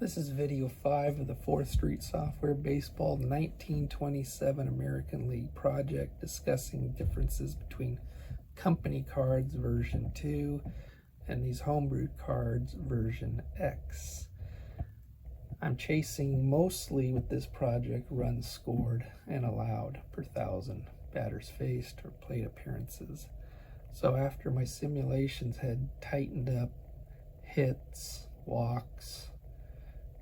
This is video 5 of the 4th Street Software Baseball 1927 American League project, discussing differences between company cards version 2 and these homebrewed cards version X. I'm chasing mostly with this project runs scored and allowed per 1,000 batters faced or plate appearances. So after my simulations had tightened up hits, walks,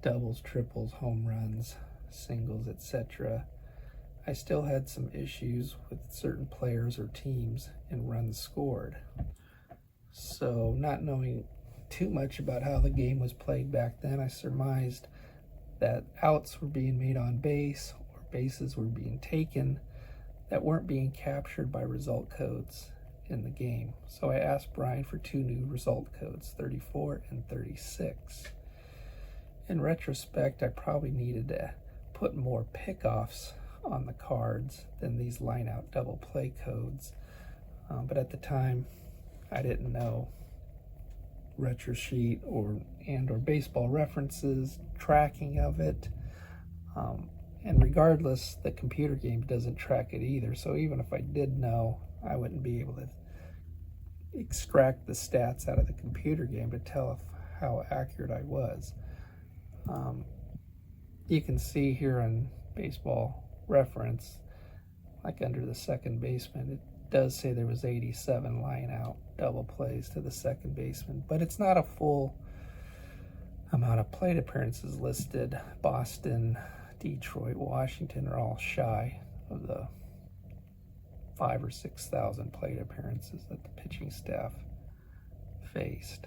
doubles, triples, home runs, singles, etc., I still had some issues with certain players or teams in runs scored. So not knowing too much about how the game was played back then, I surmised that outs were being made on base or bases were being taken that weren't being captured by result codes in the game. So I asked Brian for 2 new result codes, 34 and 36. In retrospect, I probably needed to put more pickoffs on the cards than these line-out double play codes. But at the time, I didn't know retro sheet or baseball references, tracking of it. And regardless, the computer game doesn't track it either. So even if I did know, I wouldn't be able to extract the stats out of the computer game to tell how accurate I was. You can see here on baseball reference, like under the second baseman, it does say there was 87 line out double plays to the second baseman, but it's not a full amount of plate appearances listed. Boston, Detroit, Washington are all shy of the 5,000 or 6,000 plate appearances that the pitching staff faced.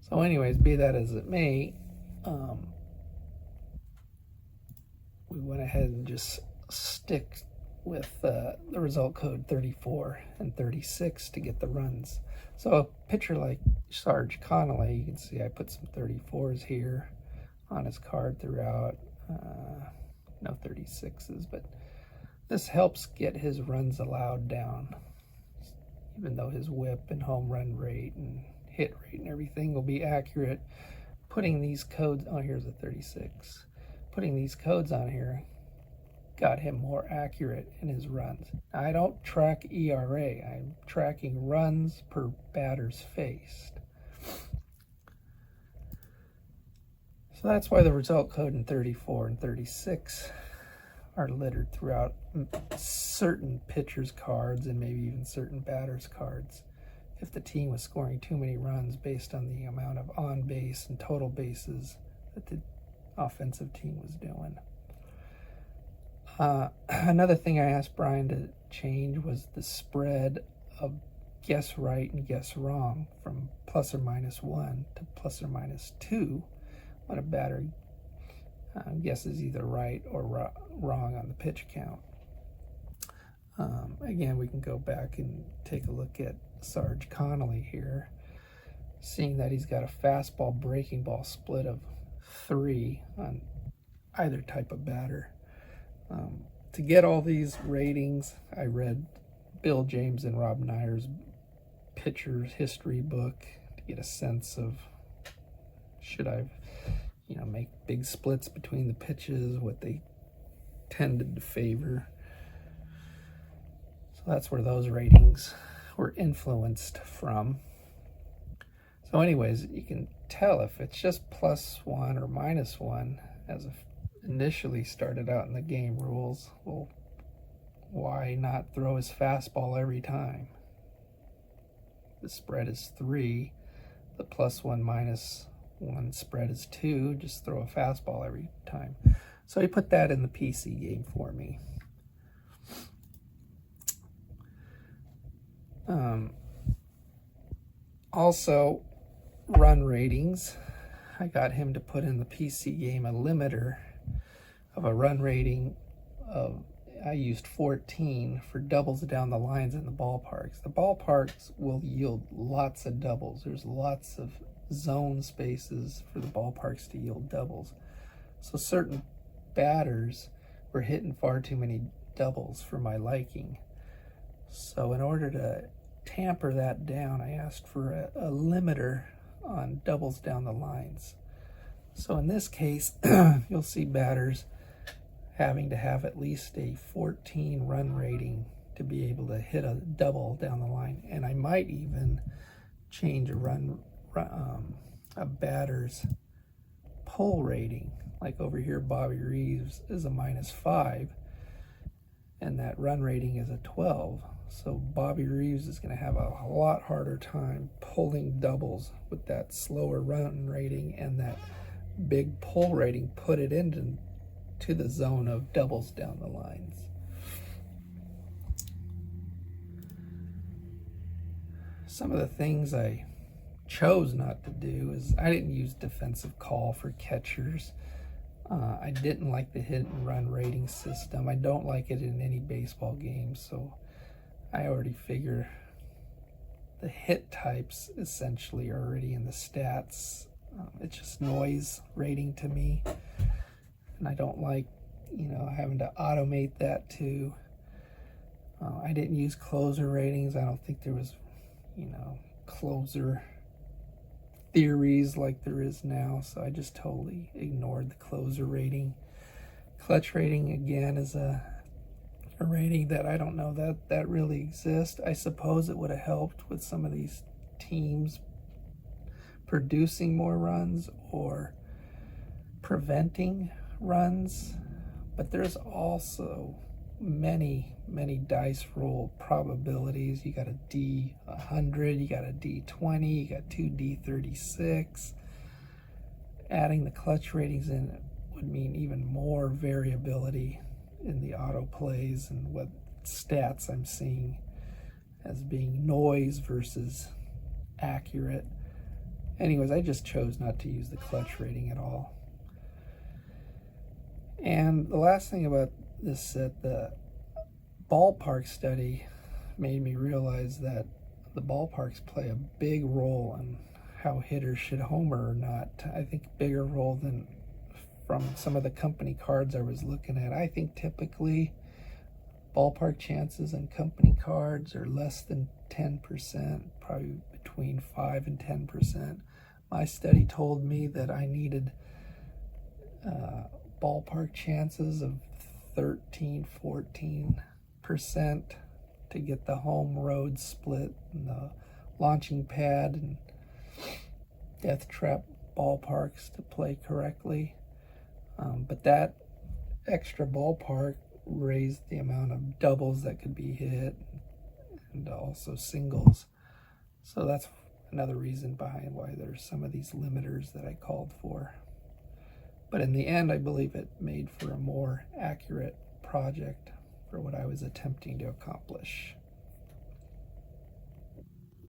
So anyways, be that as it may, we went ahead and just stick with the result code 34 and 36 to get the runs. So a pitcher like Sarge Connolly, you can see I put some 34s here on his card throughout, no 36s, but this helps get his runs allowed down, even though his whip and home run rate and hit rate and everything will be accurate. Putting these codes on, here's a 36. Putting these codes on here got him more accurate in his runs. Now, I don't track ERA. I'm tracking runs per batters faced. So that's why the result code in 34 and 36 are littered throughout certain pitchers' cards and maybe even certain batters' cards, if the team was scoring too many runs based on the amount of on base and total bases that the offensive team was doing. Another thing I asked Brian to change was the spread of guess right and guess wrong from plus or minus 1 to plus or minus 2 when a batter guesses either right or wrong on the pitch count. Again, we can go back and take a look at Sarge Connolly here, seeing that he's got a fastball breaking ball split of 3 on either type of batter. To get all these ratings, I read Bill James and Rob Neyer's pitcher's history book to get a sense of, should I make big splits between the pitches, what they tended to favor. So that's where those ratings were influenced from. So anyways, you can tell if it's just plus 1 or minus 1 as initially started out in the game rules. Well, why not throw his fastball every time? The spread is 3. The plus 1 minus 1 spread is 2. Just throw a fastball every time. So he put that in the PC game for me. Also, run ratings. I got him to put in the PC game a limiter of a run rating of, I used 14 for doubles down the lines in the ballparks. The ballparks will yield lots of doubles. There's lots of zone spaces for the ballparks to yield doubles. So certain batters were hitting far too many doubles for my liking. So in order to tamper that down, I asked for a limiter on doubles down the lines. So in this case, you'll see batters having to have at least a 14 run rating to be able to hit a double down the line. And I might even change a batter's pull rating. Like over here, Bobby Reeves is a -5, and that run rating is a 12. So Bobby Reeves is going to have a lot harder time pulling doubles with that slower run rating and that big pull rating. Put it into the zone of doubles down the lines. Some of the things I chose not to do is I didn't use defensive call for catchers. I didn't like the hit and run rating system. I don't like it in any baseball game, so I already figure the hit types essentially are already in the stats. It's just noise rating to me, and I don't like, having to automate that too. I didn't use closer ratings. I don't think there was, closer theories like there is now, so I just totally ignored the closer rating. Clutch rating, again, is a rating that I don't know that really exists. I suppose it would have helped with some of these teams producing more runs or preventing runs, but there's also many dice roll probabilities. You got a D100, you got a D20, you got 2 D36. Adding the clutch ratings in would mean even more variability in the auto plays and what stats I'm seeing as being noise versus accurate. Anyways, I just chose not to use the clutch rating at all. And the last thing about this set, the ballpark study made me realize that the ballparks play a big role in how hitters should homer or not. I think bigger role than from some of the company cards I was looking at. I think typically ballpark chances in company cards are less than 10%, probably between 5 and 10%. My study told me that I needed ballpark chances of 13-14% to get the home road split and the launching pad and death trap ballparks to play correctly. But that extra ballpark raised the amount of doubles that could be hit and also singles. So that's another reason behind why there's some of these limiters that I called for. But in the end, I believe it made for a more accurate project for what I was attempting to accomplish.